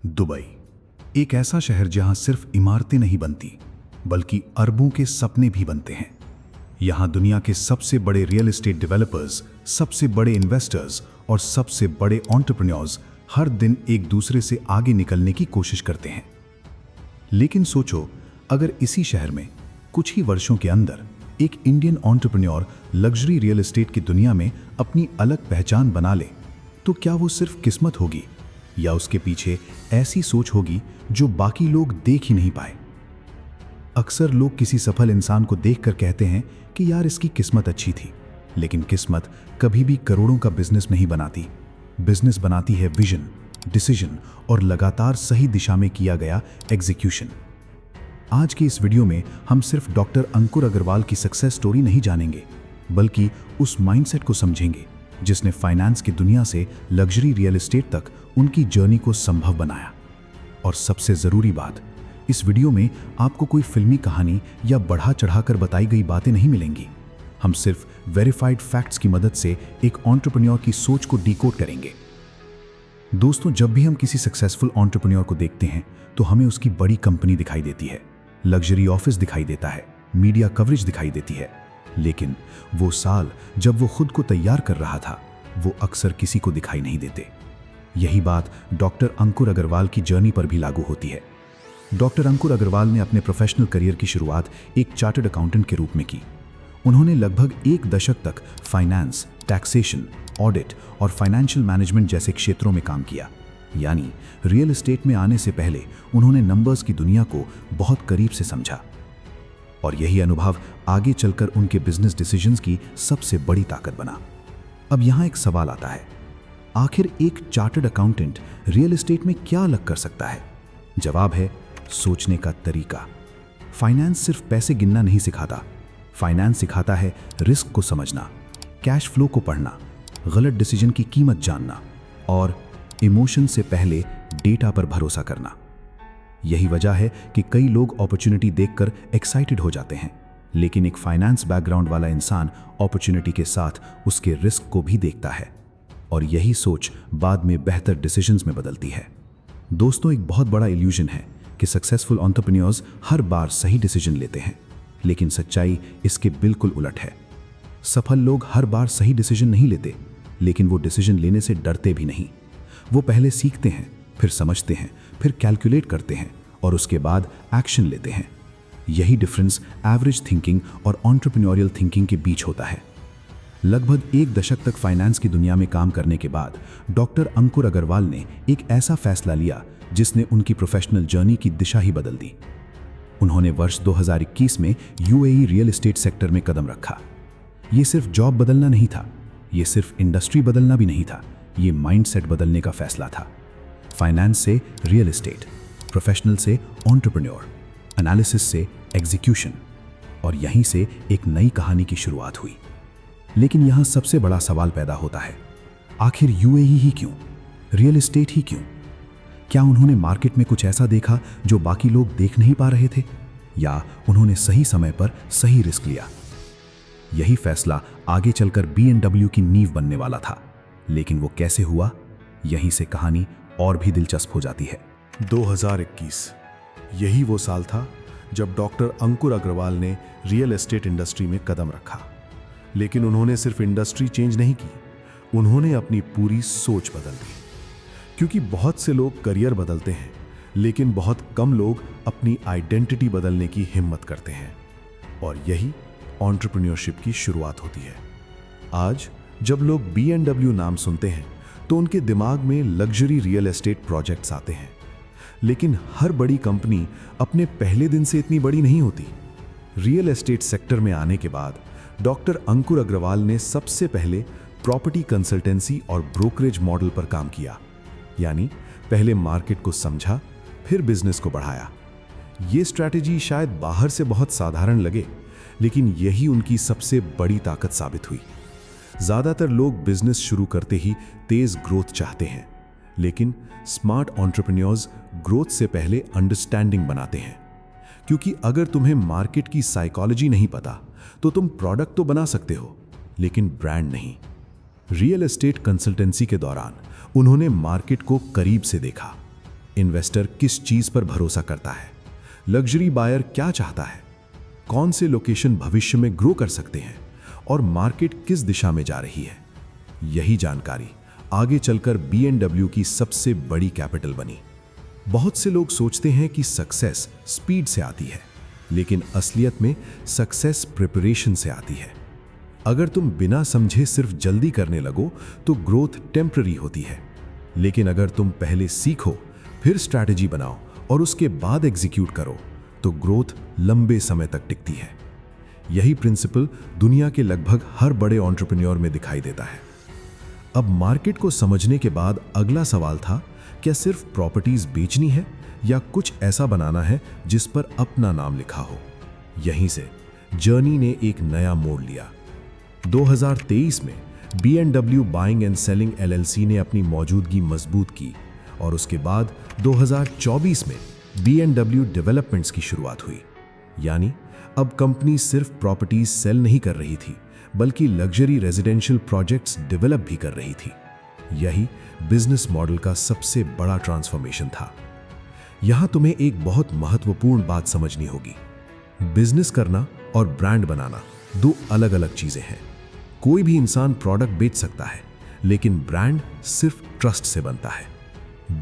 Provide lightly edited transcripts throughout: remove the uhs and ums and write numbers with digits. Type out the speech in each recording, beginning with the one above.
Dubai, एक ऐसा शहर जहां सिर्फ इमारतें नहीं बनती बल्कि अरबों के सपने भी बनते हैं। यहां दुनिया के सबसे बड़े रियल एस्टेट डेवलपर्स, सबसे बड़े इन्वेस्टर्स और सबसे बड़े एंटरप्रेन्योर्स हर दिन एक दूसरे से आगे निकलने की कोशिश करते हैं। लेकिन सोचो, अगर इसी शहर में कुछ ही वर्षों के अंदर एक Indian entrepreneur luxury real estate की दुनिया में अपनी अलग पहचान बना ले, तो क्या वो सिर्फ किस्मत होगी या उसके पीछे ऐसी सोच होगी जो बाकी लोग देख ही नहीं पाए। अक्सर लोग किसी सफल इंसान को देखकर कहते हैं कि यार इसकी किस्मत अच्छी थी, लेकिन किस्मत कभी भी करोड़ों का बिजनेस नहीं बनाती। बिजनेस बनाती है विजन, डिसीजन और लगातार सही दिशा में किया गया एग्जीक्यूशन। आज की इस वीडियो में हम सिर्फ डॉक्टर अंकुर अग्रवाल की सक्सेस स्टोरी नहीं जानेंगे, बल्कि उस माइंडसेट को समझेंगे जिसने फाइनेंस की दुनिया से लग्जरी रियल एस्टेट तक उनकी जर्नी को संभव बनाया। और सबसे जरूरी बात, इस वीडियो में आपको कोई फिल्मी कहानी या बढ़ा चढ़ाकर बताई गई बातें नहीं मिलेंगी। हम सिर्फ वेरीफाइड फैक्ट्स की मदद से एक एंटरप्रेन्योर की सोच को डिकोड करेंगे। दोस्तों, जब भी हम किसी सक्सेसफुल एंटरप्रेन्योर को देखते हैं तो हमें उसकी बड़ी कंपनी दिखाई देती है, लग्जरी ऑफिस दिखाई देता है, मीडिया कवरेज दिखाई देती है। लेकिन वो साल जब वो खुद को तैयार कर रहा था, वो अक्सर किसी को दिखाई नहीं देते। यही बात डॉक्टर अंकुर अग्रवाल की जर्नी पर भी लागू होती है। डॉक्टर अंकुर अग्रवाल ने अपने प्रोफेशनल करियर की शुरुआत एक चार्टर्ड अकाउंटेंट के रूप में की। उन्होंने लगभग एक दशक तक फाइनेंस, टैक्सेशन, ऑडिट और फाइनेंशियल मैनेजमेंट जैसे क्षेत्रों में काम किया। यानी रियल एस्टेट में आने से पहले उन्होंने नंबर्स की दुनिया को बहुत करीब से समझा। और यही अनुभव आगे चलकर उनके बिजनेस डिसीजंस की सबसे बड़ी ताकत बना। अब यहां एक सवाल आता है, आखिर एक चार्टर्ड अकाउंटेंट रियल एस्टेट में क्या अलग कर सकता है? जवाब है सोचने का तरीका। फाइनेंस सिर्फ पैसे गिनना नहीं सिखाता, फाइनेंस सिखाता है रिस्क को समझना, कैश फ्लो को पढ़ना, गलत डिसीजन की कीमत जानना और इमोशन से पहले डेटा पर भरोसा करना। यही वजह है कि कई लोग अपॉर्चुनिटी देखकर एक्साइटेड हो जाते हैं, लेकिन एक फाइनेंस बैकग्राउंड वाला इंसान अपॉर्चुनिटी के साथ उसके रिस्क को भी देखता है और यही सोच बाद में बेहतर डिसीजंस में बदलती है। दोस्तों, एक बहुत बड़ा इल्यूजन है कि सक्सेसफुल एंटरप्रेन्योर्स हर बार सही डिसीजन लेते हैं, लेकिन सच्चाई इसके बिल्कुल उलट है। सफल लोग हर बार सही डिसीजन नहीं लेते, लेकिन वो डिसीजन लेने से डरते भी नहीं। वो पहले सीखते हैं, फिर समझते हैं, फिर कैलकुलेट करते हैं और उसके बाद एक्शन लेते हैं। यही डिफरेंस एवरेज थिंकिंग और एंटरप्रेन्योरियल थिंकिंग के बीच होता है। लगभग एक दशक तक फाइनेंस की दुनिया में काम करने के बाद डॉक्टर अंकुर अग्रवाल ने एक ऐसा फैसला लिया जिसने उनकी प्रोफेशनल जर्नी की दिशा ही बदल दी। उन्होंने वर्ष 2021 में यूएई रियल एस्टेट सेक्टर में कदम रखा। ये सिर्फ जॉब बदलना नहीं था, ये सिर्फ इंडस्ट्री बदलना भी नहीं था, ये माइंडसेट बदलने का फैसला था। फाइनेंस से रियल एस्टेट, प्रोफेशनल से एंटरप्रेन्योर, एनालिसिस से एग्जीक्यूशन, और यहीं से एक नई कहानी की शुरुआत हुई। लेकिन यहां सबसे बड़ा सवाल पैदा होता है, आखिर यूएई ही क्यों, रियल एस्टेट ही क्यों? क्या उन्होंने मार्केट में कुछ ऐसा देखा जो बाकी लोग देख नहीं पा रहे थे, या उन्होंने सही समय पर सही रिस्क लिया? यही फैसला आगे चलकर BMW की नींव बनने वाला था। लेकिन वो कैसे हुआ, यहीं से कहानी और भी दिलचस्प हो जाती है। 2021 यही वो साल था जब डॉक्टर अंकुर अग्रवाल ने रियल एस्टेट इंडस्ट्री में कदम रखा। लेकिन उन्होंने सिर्फ इंडस्ट्री चेंज नहीं की, उन्होंने अपनी पूरी सोच बदल दी। क्योंकि बहुत से लोग करियर बदलते हैं, लेकिन बहुत कम लोग अपनी आइडेंटिटी बदलने की हिम्मत करते हैं। और यही एंटरप्रेन्योरशिप की शुरुआत होती है। आज जब लोग BMW नाम सुनते हैं तो उनके दिमाग में लग्जरी रियल एस्टेट प्रोजेक्ट्स आते हैं। लेकिन हर बड़ी कंपनी अपने पहले दिन से इतनी बड़ी नहीं होती। रियल एस्टेट सेक्टर में आने के बाद डॉक्टर अंकुर अग्रवाल ने सबसे पहले प्रॉपर्टी कंसल्टेंसी और ब्रोकरेज मॉडल पर काम किया। यानी पहले मार्केट को समझा, फिर बिजनेस को बढ़ाया। ये स्ट्रैटेजी शायद बाहर से बहुत साधारण लगे, लेकिन यही उनकी सबसे बड़ी ताकत साबित हुई। ज्यादातर लोग बिजनेस शुरू करते ही तेज ग्रोथ चाहते हैं, लेकिन स्मार्ट एंटरप्रेन्योर्स ग्रोथ से पहले अंडरस्टैंडिंग बनाते हैं। क्योंकि अगर तुम्हें मार्केट की साइकोलॉजी नहीं पता तो तुम प्रोडक्ट तो बना सकते हो, लेकिन ब्रांड नहीं। रियल एस्टेट कंसल्टेंसी के दौरान उन्होंने मार्केट को करीब से देखा, इन्वेस्टर किस चीज पर भरोसा करता है, लग्जरी बायर क्या चाहता है, कौन से लोकेशन भविष्य में ग्रो कर सकते हैं और मार्केट किस दिशा में जा रही है। यही जानकारी आगे चलकर B&W की सबसे बड़ी कैपिटल बनी। बहुत से लोग सोचते हैं कि सक्सेस स्पीड से आती है, लेकिन असलियत में सक्सेस प्रिपरेशन से आती है। अगर तुम बिना समझे सिर्फ जल्दी करने लगो तो ग्रोथ टेम्पररी होती है, लेकिन अगर तुम पहले सीखो, फिर स्ट्रैटेजी बनाओ और उसके बाद एग्जीक्यूट करो तो ग्रोथ लंबे समय तक टिकती है। यही प्रिंसिपल दुनिया के लगभग हर बड़े एंटरप्रेन्योर में दिखाई देता है। अब मार्केट को समझने के बाद अगला सवाल था, क्या सिर्फ प्रॉपर्टीज बेचनी है या कुछ ऐसा बनाना है जिस पर अपना नाम लिखा हो। यहीं से जर्नी ने एक नया मोड़ लिया। 2023 में B&W buying and selling LLC ने अपनी मौजूदगी मजबूत की और उसके बाद 2024 में B&W डेवलपमेंट्स की शुरुआत हुई। यानी अब कंपनी सिर्फ प्रॉपर्टीज सेल नहीं कर रही थी, बल्कि लग्जरी रेजिडेंशियल प्रोजेक्ट्स डेवलप भी कर रही थी। यही बिजनेस मॉडल का सबसे बड़ा ट्रांसफॉर्मेशन था। यहां तुम्हें एक बहुत महत्वपूर्ण बात समझनी होगी। बिजनेस करना और ब्रांड बनाना दो अलग अलग चीजें हैं। कोई भी इंसान प्रोडक्ट बेच सकता है, लेकिन ब्रांड सिर्फ ट्रस्ट से बनता है।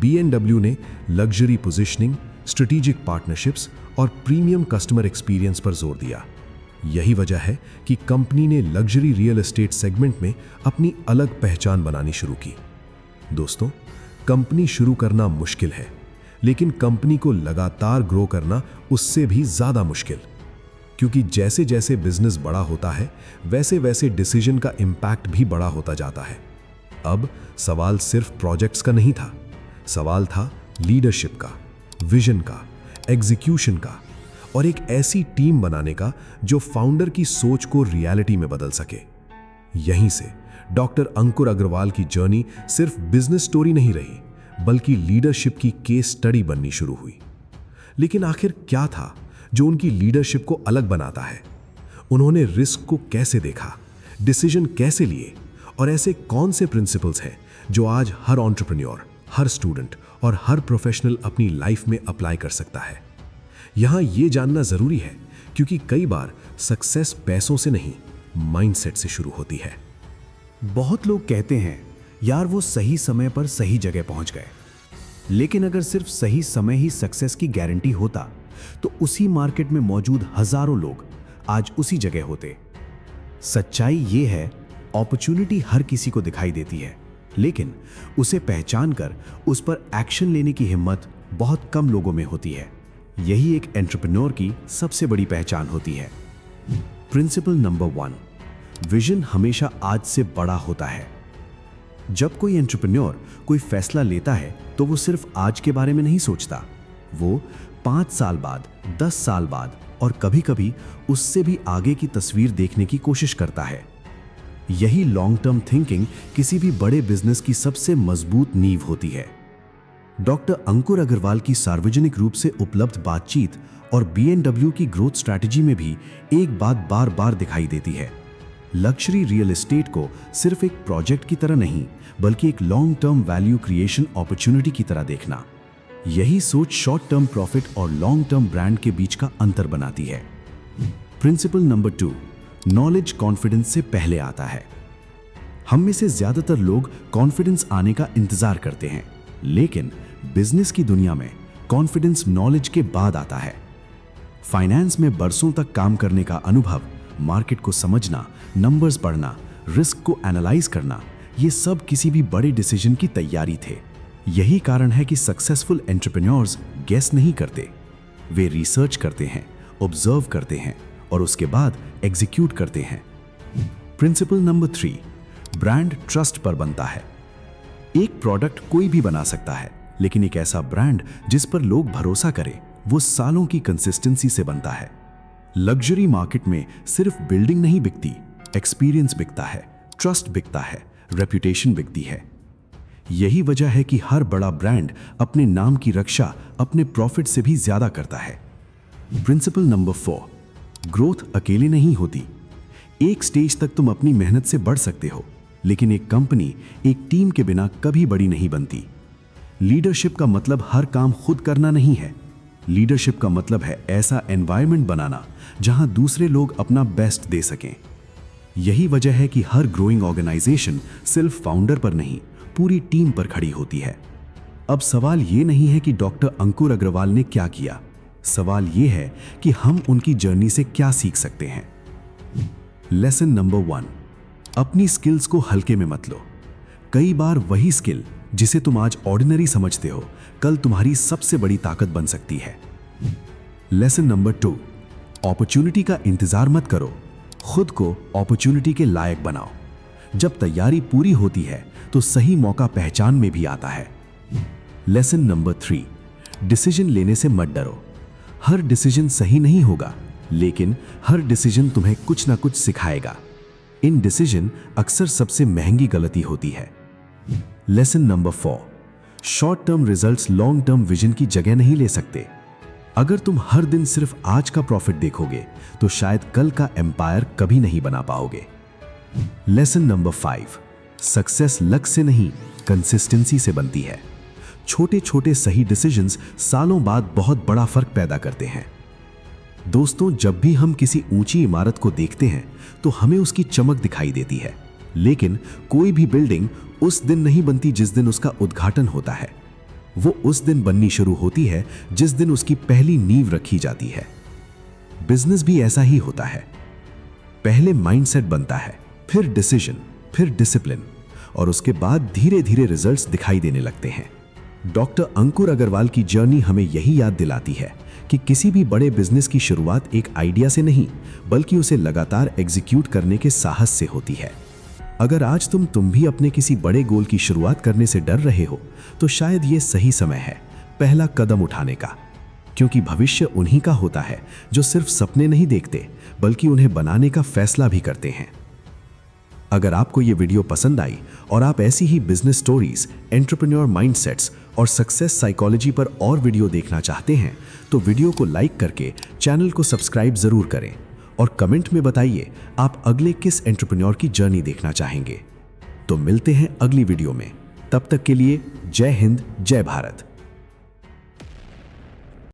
B&W ने लग्जरी पोजीशनिंग, स्ट्रेटेजिक पार्टनरशिप्स और प्रीमियम कस्टमर एक्सपीरियंस पर जोर दिया। यही वजह है कि कंपनी ने लग्जरी रियल एस्टेट सेगमेंट में अपनी अलग पहचान बनानी शुरू की। दोस्तों, कंपनी शुरू करना मुश्किल है, लेकिन कंपनी को लगातार ग्रो करना उससे भी ज्यादा मुश्किल, क्योंकि जैसे जैसे बिजनेस बड़ा होता है वैसे वैसे डिसीजन का इम्पैक्ट भी बड़ा होता जाता है। अब सवाल सिर्फ प्रोजेक्ट्स का नहीं था, सवाल था लीडरशिप का, विजन का, एग्जीक्यूशन का और एक ऐसी टीम बनाने का जो फाउंडर की सोच को रियलिटी में बदल सके। यहीं से डॉक्टर अंकुर अग्रवाल की जर्नी सिर्फ बिजनेस स्टोरी नहीं रही, बल्कि लीडरशिप की केस स्टडी बननी शुरू हुई। लेकिन आखिर क्या था जो उनकी लीडरशिप को अलग बनाता है? उन्होंने रिस्क को कैसे देखा, डिसीजन कैसे लिए और ऐसे कौन से प्रिंसिपल्स हैं जो आज हर एंटरप्रेन्योर, हर स्टूडेंट और हर प्रोफेशनल अपनी लाइफ में अप्लाई कर सकता है? यहां यह जानना जरूरी है, क्योंकि कई बार सक्सेस पैसों से नहीं, माइंडसेट से शुरू होती है। बहुत लोग कहते हैं, यार वो सही समय पर सही जगह पहुंच गए। लेकिन अगर सिर्फ सही समय ही सक्सेस की गारंटी होता तो उसी मार्केट में मौजूद हजारों लोग आज उसी जगह होते। सच्चाई ये है, अपॉर्चुनिटी हर किसी को दिखाई देती है, लेकिन उसे पहचान कर उस पर एक्शन लेने की हिम्मत बहुत कम लोगों में होती है। यही एक एंटरप्रेन्योर की सबसे बड़ी पहचान होती है। प्रिंसिपल नंबर 1, विजन हमेशा आज से बड़ा होता है। जब कोई एंटरप्रेन्योर कोई फैसला लेता है तो वो सिर्फ आज के बारे में नहीं सोचता, वो 5 साल बाद, 10 साल बाद और कभी-कभी उससे भी आगे की तस्वीर देखने की कोशिश करता है। यही लॉन्ग टर्म थिंकिंग किसी भी बड़े बिजनेस की सबसे मजबूत नींव होती है। डॉक्टर अंकुर अग्रवाल की सार्वजनिक रूप से उपलब्ध बातचीत और B&W की ग्रोथ स्ट्रैटेजी में भी एक बात बार बार दिखाई देती है। लग्जरी रियल एस्टेट को सिर्फ एक प्रोजेक्ट की तरह नहीं, बल्कि एक long term value creation opportunity की तरह देखना। यही सोच शॉर्ट टर्म प्रॉफिट और लॉन्ग टर्म ब्रांड के बीच का अंतर बनाती है। प्रिंसिपल नंबर 2, नॉलेज कॉन्फिडेंस से पहले आता है। हम में से ज्यादातर लोग कॉन्फिडेंस आने का इंतजार करते हैं, लेकिन बिजनेस की दुनिया में कॉन्फिडेंस नॉलेज के बाद आता है। फाइनेंस में बरसों तक काम करने का अनुभव, मार्केट को समझना, नंबर्स पढ़ना, रिस्क को एनालाइज करना, ये सब किसी भी बड़े डिसीजन की तैयारी थे। यही कारण है कि सक्सेसफुल एंटरप्रेन्योर्स गेस नहीं करते, वे रिसर्च करते हैं, ऑब्जर्व करते हैं और उसके बाद एग्जीक्यूट करते हैं। प्रिंसिपल नंबर 3, ब्रांड ट्रस्ट पर बनता है। एक प्रोडक्ट कोई भी बना सकता है, लेकिन एक ऐसा ब्रांड जिस पर लोग भरोसा करें, वो सालों की कंसिस्टेंसी से बनता है। लग्जरी मार्केट में सिर्फ बिल्डिंग नहीं बिकती, एक्सपीरियंस बिकता है, ट्रस्ट बिकता है, रेपुटेशन बिकती है। यही वजह है कि हर बड़ा ब्रांड अपने नाम की रक्षा अपने प्रॉफिट से भी ज्यादा करता है। प्रिंसिपल नंबर 4, ग्रोथ अकेले नहीं होती। एक स्टेज तक तुम अपनी मेहनत से बढ़ सकते हो, लेकिन एक कंपनी एक टीम के बिना कभी बड़ी नहीं बनती। लीडरशिप का मतलब हर काम खुद करना नहीं है। लीडरशिप का मतलब है ऐसा एनवायरनमेंट बनाना जहां दूसरे लोग अपना बेस्ट दे सकें। यही वजह है कि हर ग्रोइंग ऑर्गेनाइजेशन सिर्फ फाउंडर पर नहीं, पूरी टीम पर खड़ी होती है। अब सवाल ये नहीं है कि डॉक्टर अंकुर अग्रवाल ने क्या किया, सवाल ये है कि हम उनकी जर्नी से क्या सीख सकते हैं। लेसन नंबर 1, अपनी स्किल्स को हल्के में मत लो। कई बार वही स्किल जिसे तुम आज ऑर्डिनरी समझते हो, कल तुम्हारी सबसे बड़ी ताकत बन सकती है। लेसन नंबर 2, अपॉर्चुनिटी का इंतजार मत करो, खुद को अपॉर्चुनिटी के लायक बनाओ। जब तैयारी पूरी होती है तो सही मौका पहचान में भी आता है। लेसन नंबर 3, डिसीजन लेने से मत डरो। हर डिसीजन सही नहीं होगा, लेकिन हर डिसीजन तुम्हें कुछ ना कुछ सिखाएगा। इन डिसीजन अक्सर सबसे महंगी गलती होती है। Lesson number 4, short term results long term vision की जगह नहीं ले सकते। अगर तुम हर दिन सिर्फ आज का प्रॉफिट देखोगे तो शायद कल का एम्पायर कभी नहीं बना पाओगे। लेसन नंबर 5, सक्सेस लक से नहीं, कंसिस्टेंसी से बनती है। छोटे छोटे सही डिसीजंस सालों बाद बहुत बड़ा फर्क पैदा करते हैं। दोस्तों, जब भी हम किसी ऊंची इमारत को देखते हैं तो हमें उसकी चमक दिखाई देती है, लेकिन कोई भी बिल्डिंग उस दिन नहीं बनती जिस दिन उसका उद्घाटन होता है। वो उस दिन बननी शुरू होती है जिस दिन उसकी पहली नींव रखी जाती है। बिजनेस भी ऐसा ही होता है। पहले माइंडसेट बनता है, फिर डिसीजन, फिर डिसिप्लिन, और उसके बाद धीरे धीरे रिजल्ट्स दिखाई देने लगते हैं। डॉक्टर अंकुर अग्रवाल की जर्नी हमें यही याद दिलाती है कि किसी भी बड़े बिजनेस की शुरुआत एक आइडिया से नहीं, बल्कि उसे लगातार एग्जीक्यूट करने के साहस से होती है। अगर आज तुम भी अपने किसी बड़े गोल की शुरुआत करने से डर रहे हो, तो शायद ये सही समय है पहला कदम उठाने का, क्योंकि भविष्य उन्हीं का होता है जो सिर्फ सपने नहीं देखते, बल्कि उन्हें बनाने का फैसला भी करते हैं। अगर आपको ये वीडियो पसंद आई और आप ऐसी ही बिजनेस स्टोरीज, एंटरप्रेन्योर माइंडसेट्स और सक्सेस साइकोलॉजी पर और वीडियो देखना चाहते हैं, तो वीडियो को लाइक करके चैनल को सब्सक्राइब जरूर करें और कमेंट में बताइए आप अगले किस एंटरप्रेन्योर की जर्नी देखना चाहेंगे। तो मिलते हैं अगली वीडियो में, तब तक के लिए जय हिंद, जय भारत।